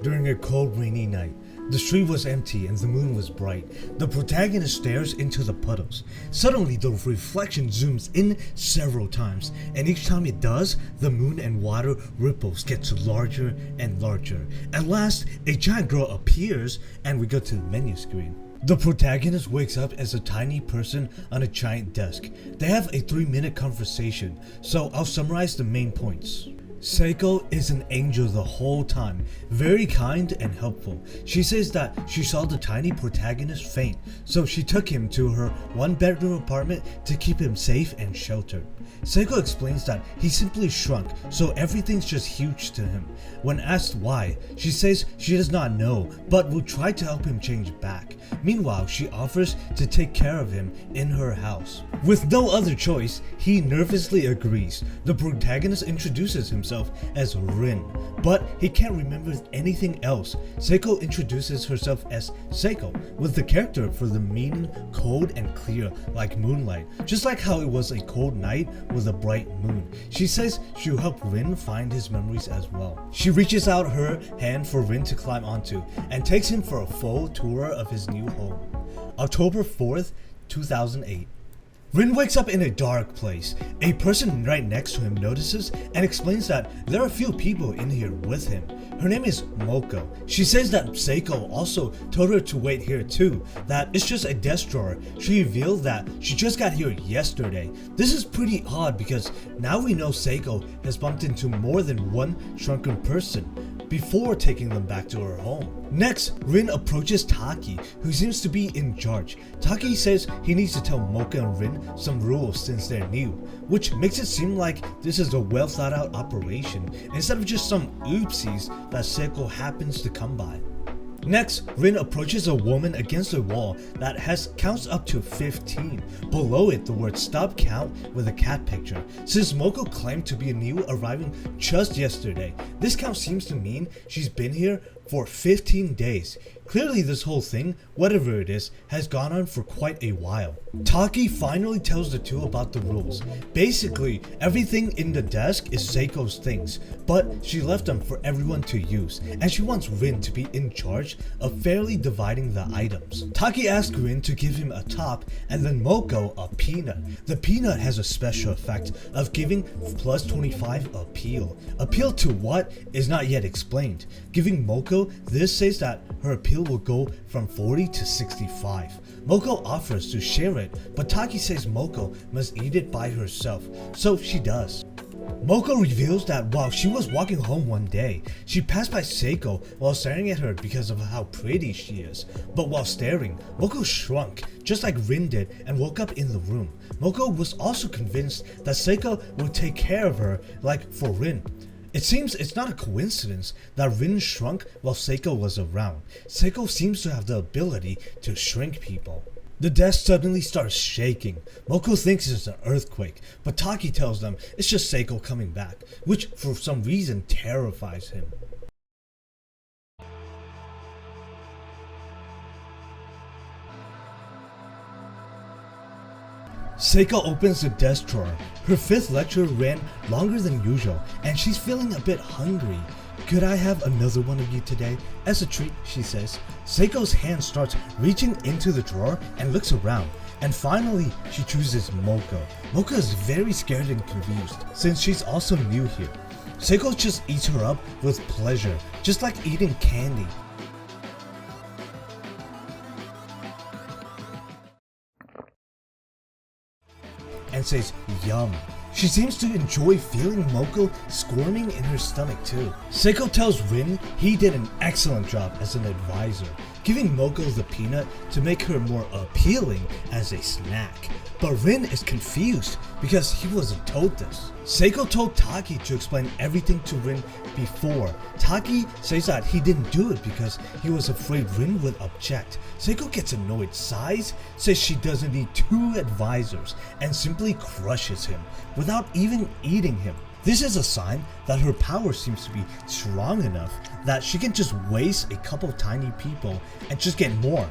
During a cold, rainy night, the street was empty and the moon was bright. The protagonist stares into the puddles. Suddenly, the reflection zooms in several times, and each time it does, the moon and water ripples get larger and larger. At last, a giant girl appears, and we go to the menu screen. The protagonist wakes up as a tiny person on a giant desk. They have a 3-minute conversation, so I'll summarize the main points. Seiko is an angel the whole time, very kind and helpful. She says that she saw the tiny protagonist faint, so she took him to her 1-bedroom apartment to keep him safe and sheltered. Seiko explains that he simply shrunk, so everything's just huge to him. When asked why, she says she does not know, but will try to help him change back. Meanwhile, she offers to take care of him in her house. With no other choice, he nervously agrees. The protagonist introduces himself as Rin, but he can't remember anything else. Seiko introduces herself as Seiko, with the character for the meaning cold and clear like moonlight, just like how it was a cold night with a bright moon. She says she'll help Rin find his memories as well. She reaches out her hand for Rin to climb onto and takes him for a full tour of his new home. October 4th, 2008. Rin wakes up in a dark place. A person right next to him notices and explains that there are a few people in here with him. Her name is Moko. She says that Seiko also told her to wait here too, that it's just a desk drawer. She revealed that she just got here yesterday. This is pretty odd because now we know Seiko has bumped into more than one shrunken person before taking them back to her home. Next, Rin approaches Taki, who seems to be in charge. Taki says he needs to tell Mocha and Rin some rules since they're new, which makes it seem like this is a well thought out operation instead of just some oopsies that Seiko happens to come by. Next, Rin approaches a woman against a wall that counts up to 15. Below it, the word stop count with a cat picture. Since Moko claimed to be a new arriving just yesterday, this count seems to mean she's been here for 15 days. Clearly this whole thing, whatever it is, has gone on for quite a while. Taki finally tells the two about the rules. Basically, everything in the desk is Seiko's things, but she left them for everyone to use, and she wants Rin to be in charge of fairly dividing the items. Taki asks Rin to give him a top and then Moko a peanut. The peanut has a special effect of giving plus 25 appeal. Appeal to what is not yet explained. Giving Moko this says that her appeal will go from 40 to 65. Moko offers to share it, but Taki says Moko must eat it by herself, so she does. Moko reveals that while she was walking home one day, she passed by Seiko while staring at her because of how pretty she is. But while staring, Moko shrunk, just like Rin did, and woke up in the room. Moko was also convinced that Seiko would take care of her like for Rin. It seems it's not a coincidence that Rin shrunk while Seiko was around. Seiko seems to have the ability to shrink people. The desk suddenly starts shaking. Moko thinks it's an earthquake, but Taki tells them it's just Seiko coming back, which for some reason terrifies him. Seiko opens the desk drawer. Her 5th lecture ran longer than usual, and she's feeling a bit hungry. Could I have another one of you today? As a treat, she says. Seiko's hand starts reaching into the drawer and looks around, and finally she chooses Moko. Moko is very scared and confused, since she's also new here. Seiko just eats her up with pleasure, just like eating candy. And says yum. She seems to enjoy feeling Moko squirming in her stomach too. Seiko tells Rin he did an excellent job as an advisor, giving Moko the peanut to make her more appealing as a snack. But Rin is confused because he wasn't told this. Seiko told Taki to explain everything to Rin before. Taki says that he didn't do it because he was afraid Rin would object. Seiko gets annoyed, sighs, says she doesn't need 2 advisors, and simply crushes him without even eating him. This is a sign that her power seems to be strong enough that she can just waste a couple tiny people and just get more.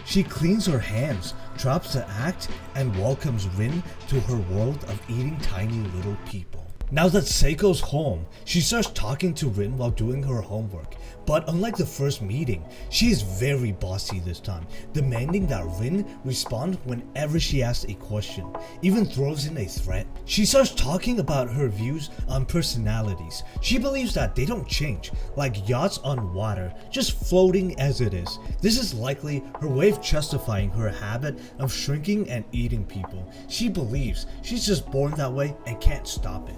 She cleans her hands, drops the act, and welcomes Rin to her world of eating tiny little people. Now that Seiko's home, she starts talking to Rin while doing her homework. But unlike the first meeting, she is very bossy this time, demanding that Rin respond whenever she asks a question, even throws in a threat. She starts talking about her views on personalities. She believes that they don't change, like yachts on water, just floating as it is. This is likely her way of justifying her habit of shrinking and eating people. She believes she's just born that way and can't stop it.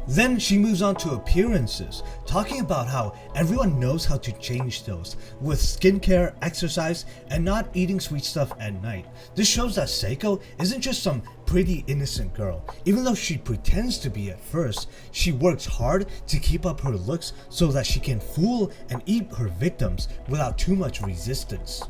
Then she moves on to appearances, talking about how everyone knows how to change those with skincare, exercise, and not eating sweet stuff at night. This shows that Seiko isn't just some pretty innocent girl. Even though she pretends to be at first, she works hard to keep up her looks so that she can fool and eat her victims without too much resistance.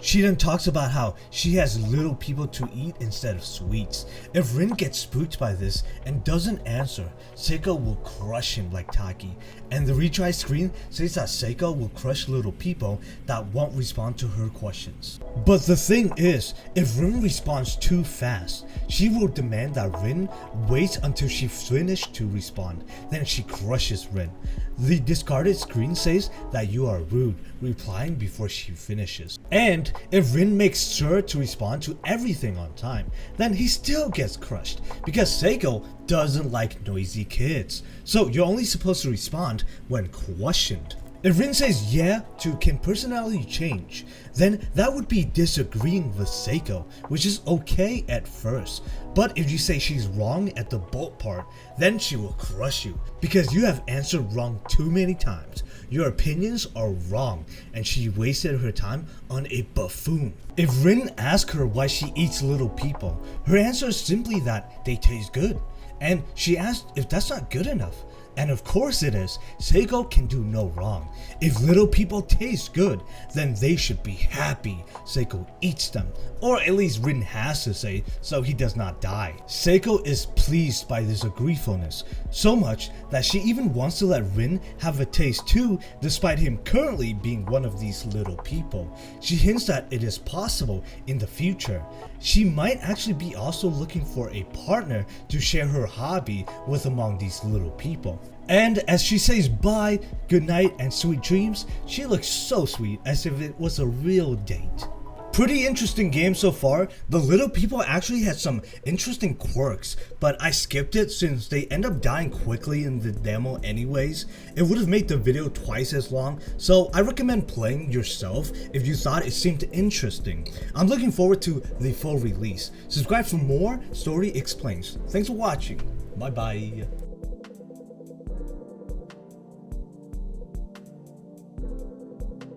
She then talks about how she has little people to eat instead of sweets. If Rin gets spooked by this and doesn't answer, Seiko will crush him like Taki. And the retry screen says that Seiko will crush little people that won't respond to her questions. But the thing is, if Rin responds too fast, she will demand that Rin waits until she finishes to respond. Then she crushes Rin. The discarded screen says that you are rude, replying before she finishes. And if Rin makes sure to respond to everything on time, then he still gets crushed because Seiko doesn't like noisy kids. So you're only supposed to respond when questioned. If Rin says yeah to can personality change, then that would be disagreeing with Seiko, which is okay at first. But if you say she's wrong at the bolt part, then she will crush you because you have answered wrong too many times. Your opinions are wrong and she wasted her time on a buffoon. If Rin asks her why she eats little people, her answer is simply that they taste good. And she asked if that's not good enough. And of course it is. Seiko can do no wrong. If little people taste good, then they should be happy Seiko eats them. Or at least Rin has to say so he does not die. Seiko is pleased by this agreeableness, so much that she even wants to let Rin have a taste too, despite him currently being one of these little people. She hints that it is possible in the future. She might actually be also looking for a partner to share her hobby with among these little people. And as she says bye, good night, and sweet dreams, she looks so sweet as if it was a real date. Pretty interesting game so far. The little people actually had some interesting quirks, but I skipped it since they end up dying quickly in the demo anyways. It would have made the video twice as long, so I recommend playing yourself if you thought it seemed interesting. I'm looking forward to the full release. Subscribe for more Story Explains. Thanks for watching. Bye bye.